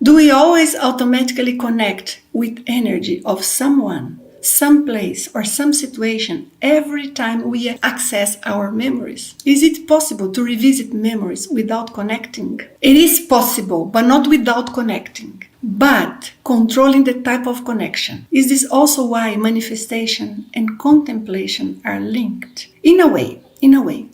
Do we always automatically connect with energy of someone, some place, or some situation every time we access our memories? Is it possible to revisit memories without connecting? It is possible, but not without connecting. But controlling the type of connection. Is this also why manifestation and contemplation are linked? In a way.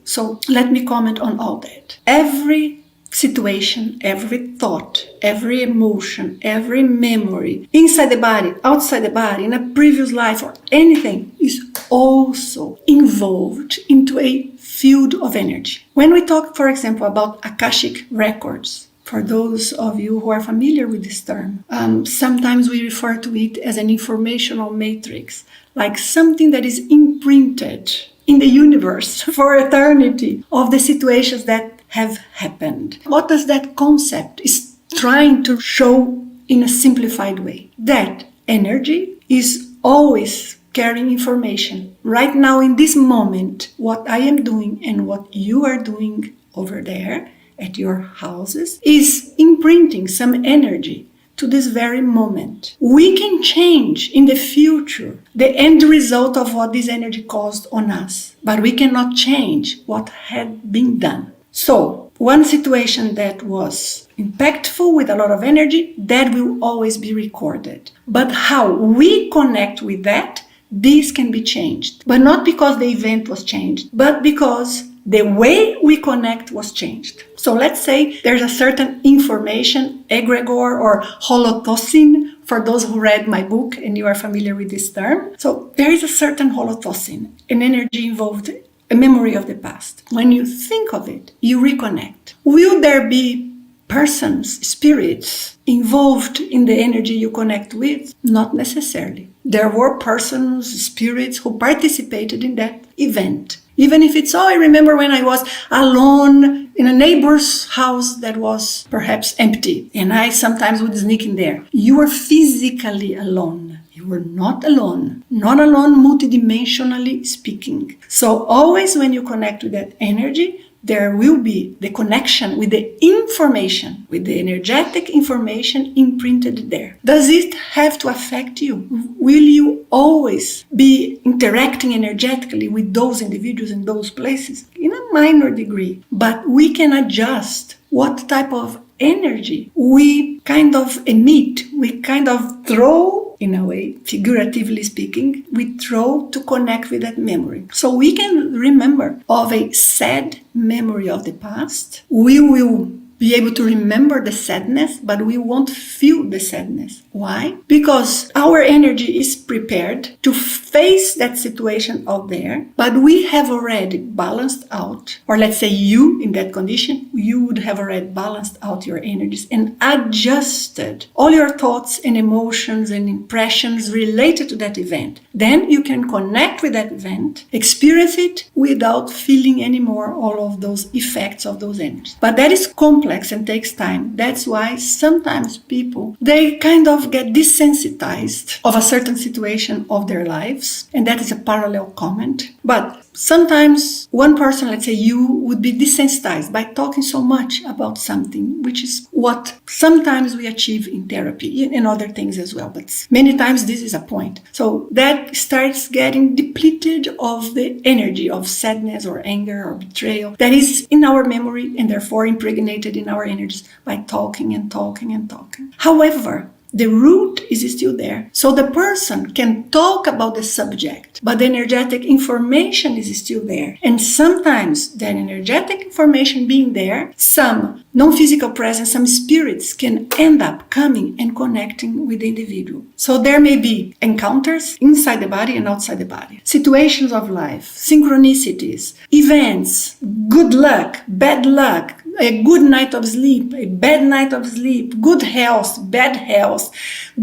So let me comment on all that. Every situation, every thought, every emotion, every memory, inside the body, outside the body, in a previous life or anything, is also involved into a field of energy. When we talk, for example, about Akashic records, for those of you who are familiar with this term, sometimes we refer to it as an informational matrix, like something that is imprinted in the universe for eternity of the situations that have happened. What does that concept is trying to show in a simplified way? That energy is always carrying information. Right now, in this moment, what I am doing and what you are doing over there at your houses is imprinting some energy to this very moment. We can change in the future the end result of what this energy caused on us, but we cannot change what had been done. So, one situation that was impactful with a lot of energy, that will always be recorded. But how we connect with that, this can be changed. But not because the event was changed, but because the way we connect was changed. So let's say there's a certain information, egregore or holotocin, for those who read my book and you are familiar with this term. So there is a certain holotocin, an energy involved, a memory of the past. When you think of it, you reconnect. Will there be persons, spirits involved in the energy you connect with? Not necessarily. There were persons, spirits who participated in that event. Even if it's, I remember when I was alone in a neighbor's house that was perhaps empty, and I sometimes would sneak in there. You were physically alone. You were not alone multidimensionally speaking. So always when you connect with that energy, there will be the connection with the information, with the energetic information imprinted there. Does it have to affect you? Will you always be interacting energetically with those individuals in those places? In a minor degree. But we can adjust what type of energy we kind of emit, we kind of throw, in a way, figuratively speaking, we throw to connect with that memory. So we can remember of a sad memory of the past. We will be able to remember the sadness, but we won't feel the sadness. Why? Because our energy is prepared to face that situation out there, but we have already balanced out, or let's say you in that condition, you would have already balanced out your energies and adjusted all your thoughts and emotions and impressions related to that event. Then you can connect with that event, experience it without feeling anymore all of those effects of those energies. But that is complex and takes time. That's why sometimes people, they kind of get desensitized of a certain situation of their lives, and that is a parallel comment. But sometimes one person, let's say you, would be desensitized by talking so much about something, which is what sometimes we achieve in therapy and other things as well. But many times this is a point. So that starts getting depleted of the energy of sadness or anger or betrayal that is in our memory and therefore impregnated in our energies by talking and talking and talking. However, the root is still there. So the person can talk about the subject, but the energetic information is still there. And sometimes that energetic information being there, some non-physical presence, some spirits can end up coming and connecting with the individual. So there may be encounters inside the body and outside the body, situations of life, synchronicities, events, good luck, bad luck, a good night of sleep, a bad night of sleep, good health, bad health,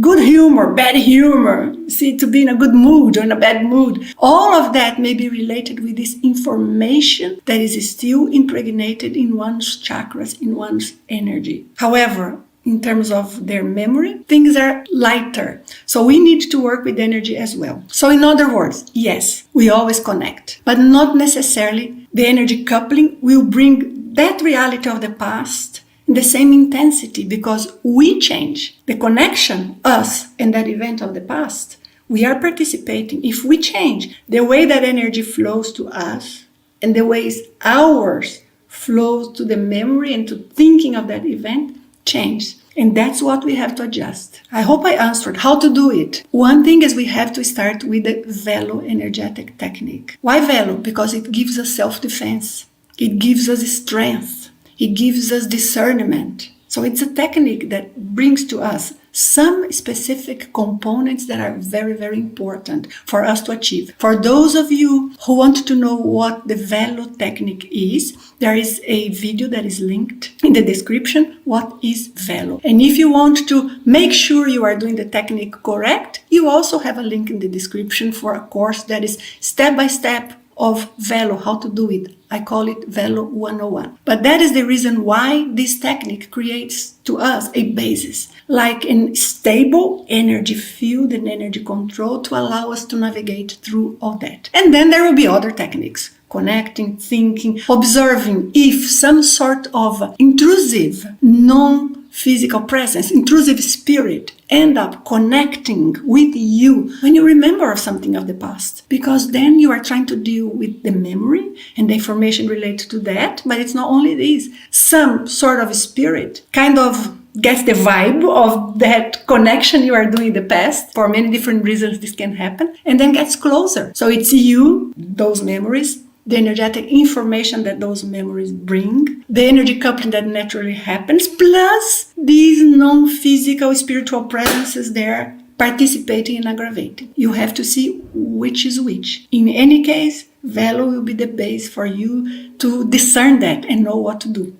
good humor, bad humor, to be in a good mood or in a bad mood. All of that may be related with this information that is still impregnated in one's chakras, in one's energy. However, in terms of their memory, things are lighter. So we need to work with energy as well. So in other words, yes, we always connect, but not necessarily the energy coupling will bring that reality of the past in the same intensity because we change. The connection, us, and that event of the past, we are participating. If we change the way that energy flows to us and the ways ours flows to the memory and to thinking of that event, change. And that's what we have to adjust. I hope I answered how to do it. One thing is we have to start with the velo energetic technique. Why velo? Because it gives us self-defense. It gives us strength. It gives us discernment. So it's a technique that brings to us some specific components that are very, very important for us to achieve. For those of you who want to know what the velo technique is, there is a video that is linked in the description. What is velo? And if you want to make sure you are doing the technique correct, you also have a link in the description for a course that is step-by-step of velo, how to do it. I call it Velo 101. But that is the reason why this technique creates to us a basis, like a stable energy field and energy control to allow us to navigate through all that. And then there will be other techniques. Connecting, thinking, observing if some sort of intrusive, non-physical presence, intrusive spirit end up connecting with you when you remember something of the past. Because then you are trying to deal with the memory and the information related to that. But it's not only this. Some sort of spirit kind of gets the vibe of that connection you are doing in the past. For many different reasons this can happen. And then gets closer. So it's you, those memories, the energetic information that those memories bring, the energy coupling that naturally happens, plus these non-physical spiritual presences there participating and aggravating. You have to see which is which. In any case, velo will be the base for you to discern that and know what to do.